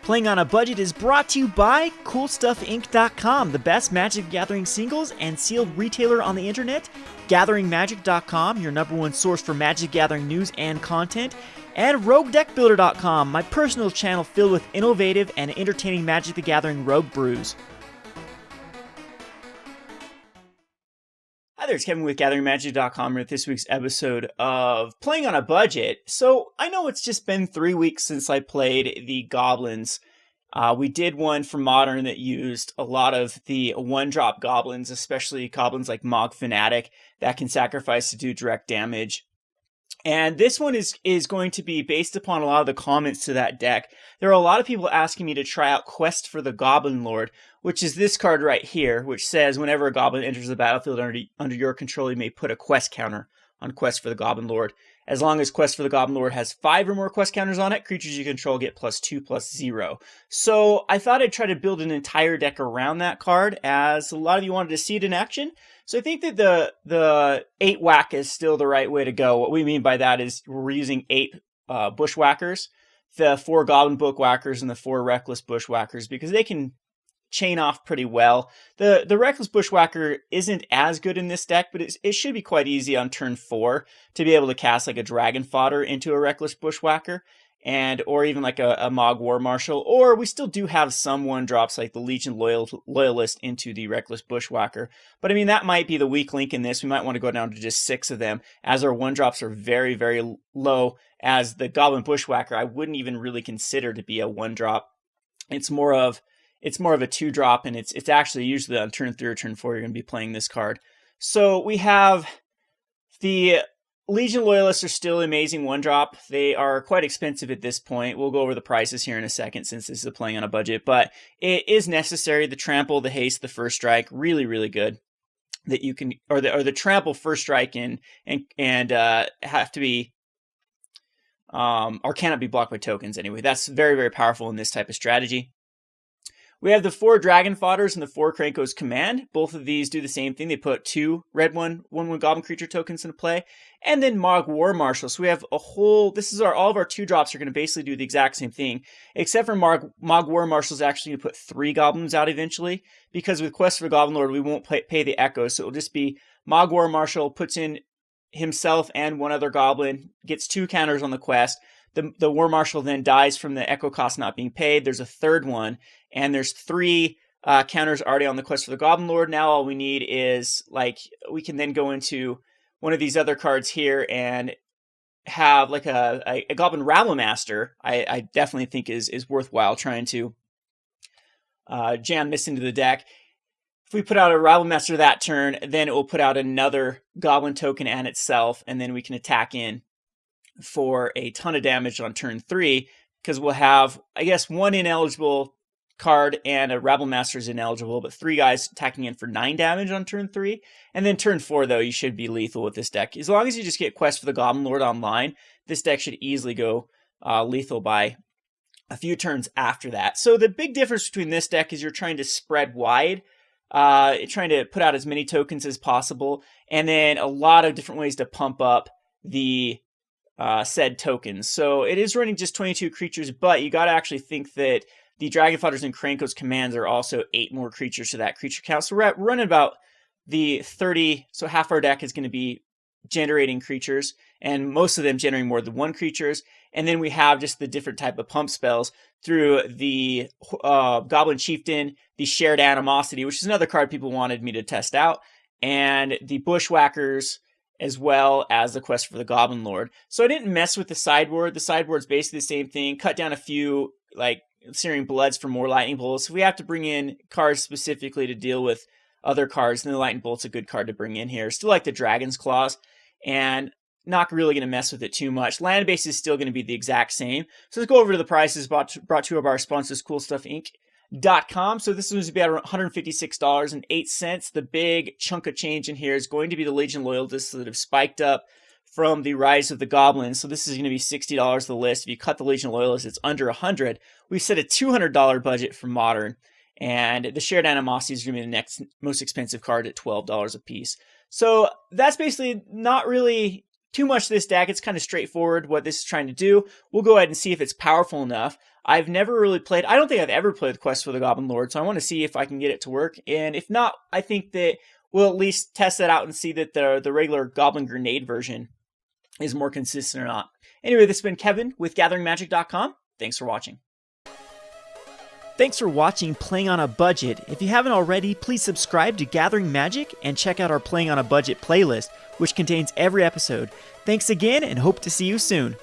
Playing on a Budget is brought to you by CoolStuffInc.com, the best Magic the Gathering singles and sealed retailer on the internet, GatheringMagic.com, your #1 source for Magic the Gathering news and content, and RogueDeckBuilder.com, my personal channel filled with innovative and entertaining Magic the Gathering rogue brews. Hi there, it's Kevin with GatheringMagic.com with this week's episode of Playing on a Budget. So, I know it's just been 3 weeks since I played the Goblins. We did one for Modern that used a lot of the one-drop Goblins, especially Goblins like Mogg Fanatic that can sacrifice to do direct damage. And this one is going to be based upon a lot of the comments to that deck. There are a lot of people asking me to try out Quest for the Goblin Lord, which is this card right here, which says whenever a goblin enters the battlefield under your control, you may put a quest counter on Quest for the Goblin Lord. As long as Quest for the Goblin Lord has 5 or more quest counters on it, creatures you control get +2/+0. So I thought I'd try to build an entire deck around that card, as a lot of you wanted to see it in action. So I think that the 8 whack is still the right way to go. What we mean by that is we're using 8 Bushwhackers, the 4 Goblin Bushwhackers and the 4 Reckless Bushwhackers, because they can chain off pretty well. The Reckless Bushwhacker isn't as good in this deck, but it should be quite easy on turn 4 to be able to cast like a Dragon Fodder into a Reckless Bushwhacker, or even like a Mogg War Marshal, or we still do have some 1-drops like the Legion Loyalist into the Reckless Bushwhacker. But I mean, that might be the weak link in this. We might want to go down to just 6 of them, as our 1-drops are very, very low, as the Goblin Bushwhacker I wouldn't even really consider to be a 1-drop. It's more of a 2-drop, and it's actually usually on turn 3 or turn 4 you're going to be playing this card. So we have the Legion Loyalists are still amazing 1-drop. They are quite expensive at this point. We'll go over the prices here in a second since this is a Playing on a Budget, but it is necessary. The Trample, the Haste, the First Strike, really, really good. That you can, or the Trample, First Strike, and have to be or cannot be blocked by tokens anyway. That's very, very powerful in this type of strategy. We have the 4 Dragon Fodders and the 4 Krenko's Command. Both of these do the same thing. They put 2 red 1/1 Goblin creature tokens into play. And then Mogg War Marshal. So we have a whole, all of our 2-drops are going to basically do the exact same thing. Except for Mogg War Marshal is actually going to put 3 goblins out eventually. Because with Quest for the Goblin Lord, we won't pay the echoes. So it'll just be Mogg War Marshal puts in himself and 1 other goblin, gets 2 counters on the quest. The War Marshal then dies from the echo cost not being paid. There's a 3rd one, and there's 3 counters already on the Quest for the Goblin Lord. Now all we need is, we can then go into one of these other cards here and have like a Goblin Rabblemaster. I definitely think is worthwhile trying to jam this into the deck. If we put out a Rabblemaster that turn, then it will put out another Goblin token and itself, and then we can attack in for a ton of damage on turn 3, because we'll have, I guess, 1 ineligible card and a Rabblemaster is ineligible, but 3 guys attacking in for 9 damage on turn 3. And then turn 4, though, you should be lethal with this deck. As long as you just get Quest for the Goblin Lord online, this deck should easily go lethal by a few turns after that. So the big difference between this deck is you're trying to spread wide, trying to put out as many tokens as possible, and then a lot of different ways to pump up the said tokens. So it is running just 22 creatures, but you got to actually think that the Dragon Fodders and Krenko's Commands are also 8 more creatures to that creature count. So we're running about the 30, so half our deck is going to be generating creatures, and most of them generating more than 1 creatures. And then we have just the different type of pump spells through the Goblin Chieftain, the Shared Animosity, which is another card people wanted me to test out, and the Bushwhackers, as well as the Quest for the Goblin Lord. So I didn't mess with the sideboard. The sideboard's basically the same thing. Cut down a few, like Searing Bloods for more Lightning Bolts. We have to bring in cards specifically to deal with other cards, and the Lightning Bolt's a good card to bring in here. Still like the Dragon's Claws, and not really going to mess with it too much. Land base is still going to be the exact same. So let's go over to the prices brought to you by our sponsors, CoolStuffInc.com. So this is about $156.08. The big chunk of change in here is going to be the Legion Loyalists that have spiked up from the Rise of the Goblins. So this is going to be $60 the list. If you cut the Legion Loyalists, it's under $100. We've set a $200 budget for Modern, and the Shared Animosity is going to be the next most expensive card at $12 a piece. So that's basically not really too much to this deck. It's kind of straightforward what this is trying to do. We'll go ahead and see if it's powerful enough. I've never really played, I don't think I've ever played Quest for the Goblin Lord, so I want to see if I can get it to work. And if not, I think that we'll at least test that out and see that the regular Goblin Grenade version is more consistent or not. Anyway, this has been Kevin with GatheringMagic.com. Thanks for watching. Thanks for watching Playing on a Budget. If you haven't already, please subscribe to Gathering Magic and check out our Playing on a Budget playlist, which contains every episode. Thanks again and hope to see you soon.